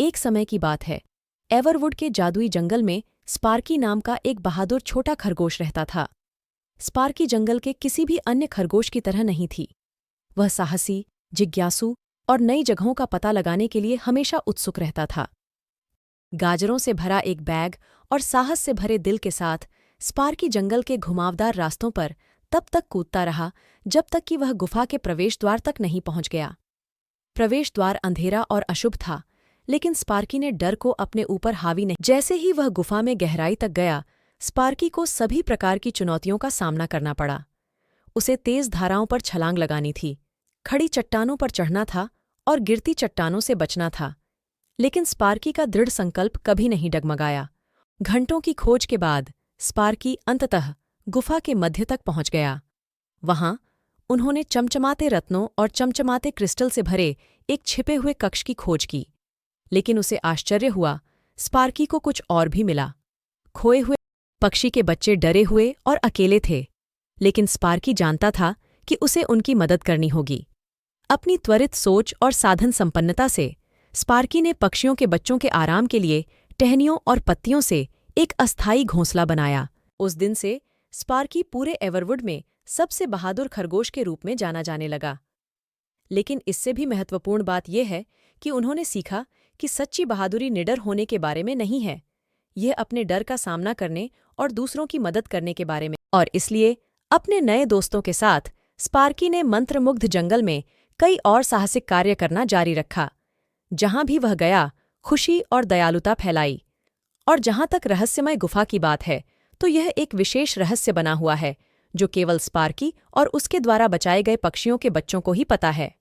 एक समय की बात है। एवरवुड के जादुई जंगल में स्पार्की नाम का एक बहादुर छोटा खरगोश रहता था। स्पार्की जंगल के किसी भी अन्य खरगोश की तरह नहीं थी। वह साहसी, जिज्ञासु और नई जगहों का पता लगाने के लिए हमेशा उत्सुक रहता था। गाजरों से भरा एक बैग और साहस से भरे दिल के साथ स्पार्की जंगल के घुमावदार रास्तों पर तब तक कूदता रहा जब तक कि वह गुफा के प्रवेश द्वार तक नहीं पहुंच गया। प्रवेश द्वार अंधेरा और अशुभ था, लेकिन स्पार्की ने डर को अपने ऊपर हावी नहीं। जैसे ही वह गुफा में गहराई तक गया, स्पार्की को सभी प्रकार की चुनौतियों का सामना करना पड़ा। उसे तेज धाराओं पर छलांग लगानी थी, खड़ी चट्टानों पर चढ़ना था और गिरती चट्टानों से बचना था। लेकिन स्पार्की का दृढ़ संकल्प कभी नहीं डगमगाया। घंटों की खोज के बाद स्पार्की अंततः गुफा के मध्य तक पहुंच गया। वहां उन्होंने चमचमाते रत्नों और चमचमाते क्रिस्टल से भरे एक छिपे हुए कक्ष की खोज की। लेकिन उसे आश्चर्य हुआ, स्पार्की को कुछ और भी मिला। खोए हुए पक्षी के बच्चे डरे हुए और अकेले थे, लेकिन स्पार्की जानता था कि उसे उनकी मदद करनी होगी। अपनी त्वरित सोच और साधन संपन्नता से स्पार्की ने पक्षियों के बच्चों के आराम के लिए टहनियों और पत्तियों से एक अस्थायी घोंसला बनाया। उस दिन से स्पार्की पूरे एवरवुड में सबसे बहादुर खरगोश के रूप में जाना जाने लगा। लेकिन इससे भी महत्वपूर्ण बात यह है कि उन्होंने सीखा कि सच्ची बहादुरी निडर होने के बारे में नहीं है, यह अपने डर का सामना करने और दूसरों की मदद करने के बारे में। और इसलिए अपने नए दोस्तों के साथ स्पार्की ने मंत्रमुग्ध जंगल में कई और साहसिक कार्य करना जारी रखा। जहां भी वह गया, खुशी और दयालुता फैलाई। और जहां तक रहस्यमय गुफा की बात है, तो यह एक विशेष रहस्य बना हुआ है जो केवल स्पार्की और उसके द्वारा बचाए गए पक्षियों के बच्चों को ही पता है।